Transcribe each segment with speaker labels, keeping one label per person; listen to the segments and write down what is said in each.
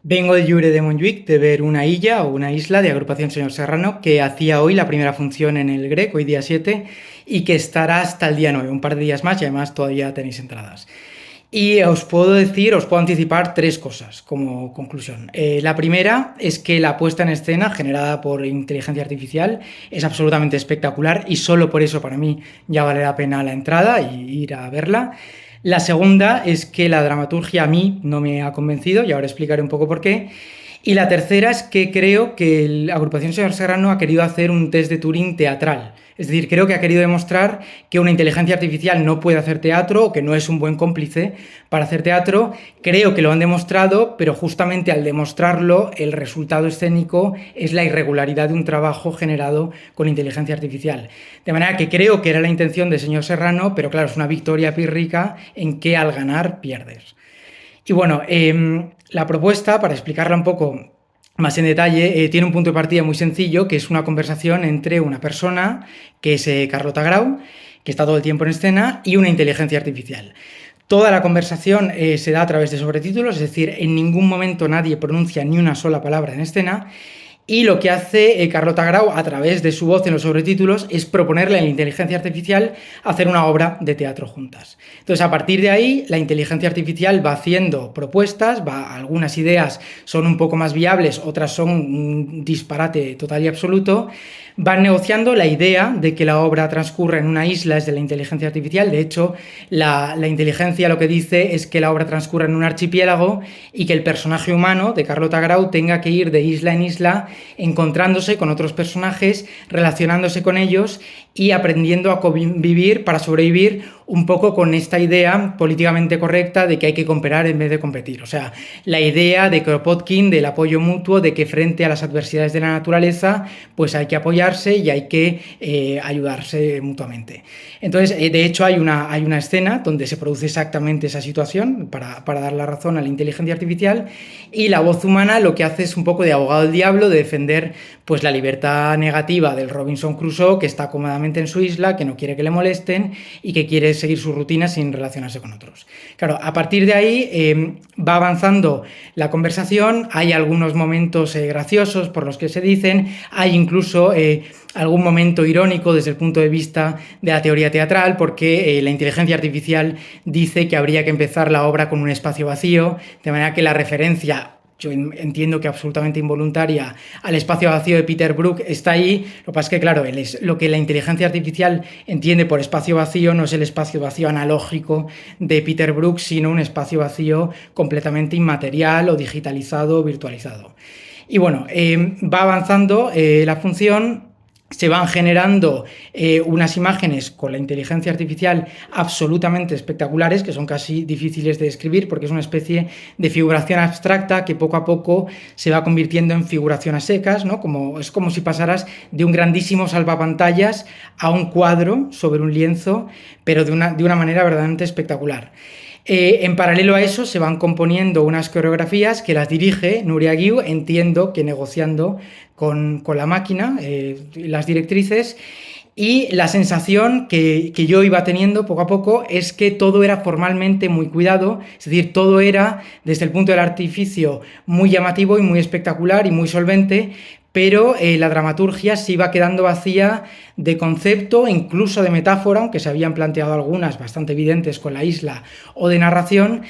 Speaker 1: Vengo de Lloret de Montjuïc de ver una illa o una isla de Agrupación Señor Serrano que hacía hoy la primera función en el GREC, hoy día 7, y que estará hasta el día 9, un par de días más y además todavía tenéis entradas. Y os puedo anticipar tres cosas como conclusión. La primera es que la puesta en escena generada por inteligencia artificial es absolutamente espectacular y solo por eso para mí ya vale la pena la entrada y ir a verla. La segunda es que la dramaturgia a mí no me ha convencido y ahora explicaré un poco por qué. Y la tercera es que creo que la agrupación Señor Serrano ha querido hacer un test de Turing teatral. Es decir, creo que ha querido demostrar que una inteligencia artificial no puede hacer teatro o que no es un buen cómplice para hacer teatro. Creo que lo han demostrado, pero justamente al demostrarlo, el resultado escénico es la irregularidad de un trabajo generado con inteligencia artificial. De manera que creo que era la intención de Señor Serrano, pero claro, es una victoria pírrica en que al ganar pierdes. Y bueno, la propuesta, para explicarla un poco más en detalle, tiene un punto de partida muy sencillo, que es una conversación entre una persona, que es Carlota Grau, que está todo el tiempo en escena, y una inteligencia artificial. Toda la conversación se da a través de sobretítulos, es decir, en ningún momento nadie pronuncia ni una sola palabra en escena. Y lo que hace Carlota Grau a través de su voz en los sobretítulos es proponerle a la inteligencia artificial hacer una obra de teatro juntas. Entonces, a partir de ahí, la inteligencia artificial va haciendo propuestas, algunas ideas son un poco más viables, otras son un disparate total y absoluto. Van negociando la idea de que la obra transcurra en una isla es de la inteligencia artificial. De hecho, la inteligencia lo que dice es que la obra transcurra en un archipiélago y que el personaje humano de Carlota Grau tenga que ir de isla en isla encontrándose con otros personajes, relacionándose con ellos y aprendiendo a convivir para sobrevivir un poco con esta idea políticamente correcta de que hay que cooperar en vez de competir. O sea, la idea de Kropotkin, del apoyo mutuo, de que frente a las adversidades de la naturaleza, pues hay que apoyarse y hay que ayudarse mutuamente. Entonces, de hecho, hay una escena donde se produce exactamente esa situación para dar la razón a la inteligencia artificial, y la voz humana lo que hace es un poco de abogado del diablo, de defender pues la libertad negativa del Robinson Crusoe, que está cómodamente en su isla, que no quiere que le molesten y que quiere seguir su rutina sin relacionarse con otros. Claro, a partir de ahí va avanzando la conversación, hay algunos momentos graciosos por los que se dicen, hay incluso algún momento irónico desde el punto de vista de la teoría teatral, porque la inteligencia artificial dice que habría que empezar la obra con un espacio vacío, de manera que la referencia, yo entiendo que absolutamente involuntaria, al espacio vacío de Peter Brook está ahí. Lo que pasa es que, claro, lo que la inteligencia artificial entiende por espacio vacío no es el espacio vacío analógico de Peter Brook, sino un espacio vacío completamente inmaterial o digitalizado o virtualizado. Y bueno, va avanzando la función. Se van generando unas imágenes con la inteligencia artificial absolutamente espectaculares, que son casi difíciles de describir porque es una especie de figuración abstracta que poco a poco se va convirtiendo en figuración a secas, ¿no? Es como si pasaras de un grandísimo salvapantallas a un cuadro sobre un lienzo, pero de una manera verdaderamente espectacular. En paralelo a eso se van componiendo unas coreografías que las dirige Nuria Guiu, entiendo que negociando con la máquina las directrices, y la sensación que yo iba teniendo poco a poco es que todo era formalmente muy cuidado, es decir, todo era desde el punto del artificio muy llamativo y muy espectacular y muy solvente, pero la dramaturgia se iba quedando vacía de concepto, incluso de metáfora, aunque se habían planteado algunas bastante evidentes con la isla, o de narración.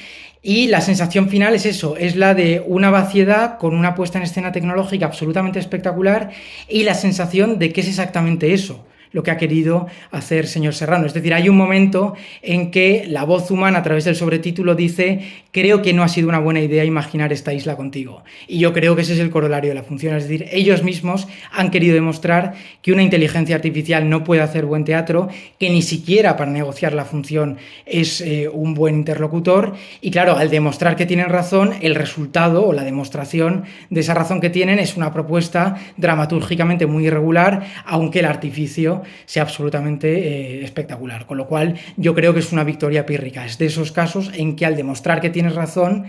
Speaker 1: Y la sensación final es eso, es la de una vaciedad con una puesta en escena tecnológica absolutamente espectacular y la sensación de que es exactamente eso lo que ha querido hacer Señor Serrano. Es decir, hay un momento en que la voz humana a través del sobretítulo dice: creo que no ha sido una buena idea imaginar esta isla contigo. Y yo creo que ese es el corolario de la función. Es decir, ellos mismos han querido demostrar que una inteligencia artificial no puede hacer buen teatro, que ni siquiera para negociar la función es un buen interlocutor. Y claro, al demostrar que tienen razón, el resultado o la demostración de esa razón que tienen es una propuesta dramatúrgicamente muy irregular, aunque el artificio sea absolutamente espectacular. Con lo cual, yo creo que es una victoria pírrica. Es de esos casos en que al demostrar que tienes razón,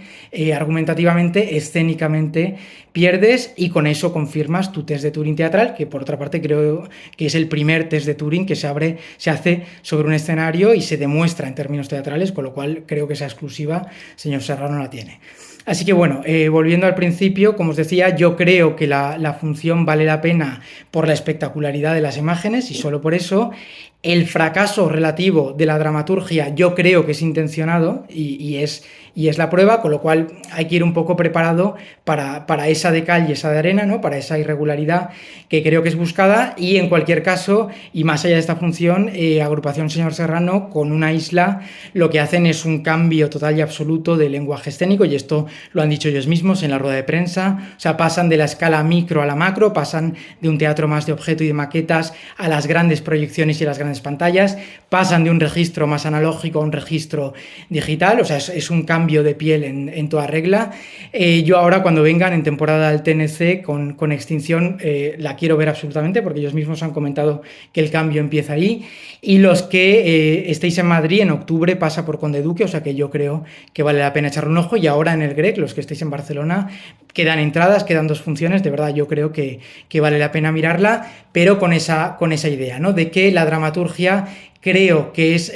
Speaker 1: argumentativamente, escénicamente, pierdes y con eso confirmas tu test de Turing teatral, que por otra parte creo que es el primer test de Turing que se hace sobre un escenario y se demuestra en términos teatrales, con lo cual creo que esa exclusiva Señor Serrano la tiene. Así que bueno, volviendo al principio, como os decía, yo creo que la función vale la pena por la espectacularidad de las imágenes y solo por eso. El fracaso relativo de la dramaturgia yo creo que es intencionado y es la prueba, con lo cual hay que ir un poco preparado para esa de cal y esa de arena, ¿no? Para esa irregularidad que creo que es buscada y en cualquier caso, y más allá de esta función, Agrupación Señor Serrano con una isla lo que hacen es un cambio total y absoluto de lenguaje escénico y esto lo han dicho ellos mismos en la rueda de prensa, o sea, pasan de la escala micro a la macro, pasan de un teatro más de objeto y de maquetas a las grandes proyecciones y las grandes pantallas, pasan de un registro más analógico a un registro digital, o sea, es un cambio de piel en toda regla. Yo ahora cuando vengan en temporada al TNC con Extinción la quiero ver absolutamente porque ellos mismos han comentado que el cambio empieza ahí y los que estéis en Madrid en octubre pasa por Conde Duque, o sea que yo creo que vale la pena echarle un ojo y ahora en el GREC, los que estéis en Barcelona, quedan entradas, quedan 2 funciones, de verdad yo creo que vale la pena mirarla, pero con esa idea, ¿no? De que la dramaturgia creo que es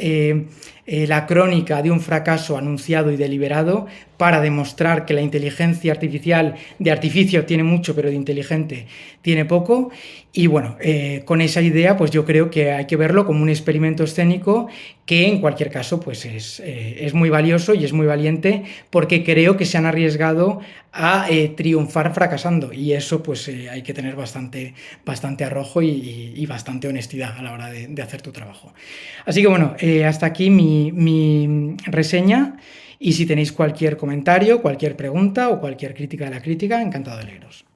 Speaker 1: la crónica de un fracaso anunciado y deliberado para demostrar que la inteligencia artificial de artificio tiene mucho, pero de inteligente tiene poco. Y bueno, con esa idea, pues yo creo que hay que verlo como un experimento escénico que en cualquier caso pues es muy valioso y es muy valiente porque creo que se han arriesgado a triunfar fracasando y eso pues hay que tener bastante arrojo y bastante honestidad a la hora de hacer tu trabajo. Así que bueno, hasta aquí mi reseña y si tenéis cualquier comentario, cualquier pregunta o cualquier crítica de la crítica, encantado de leeros.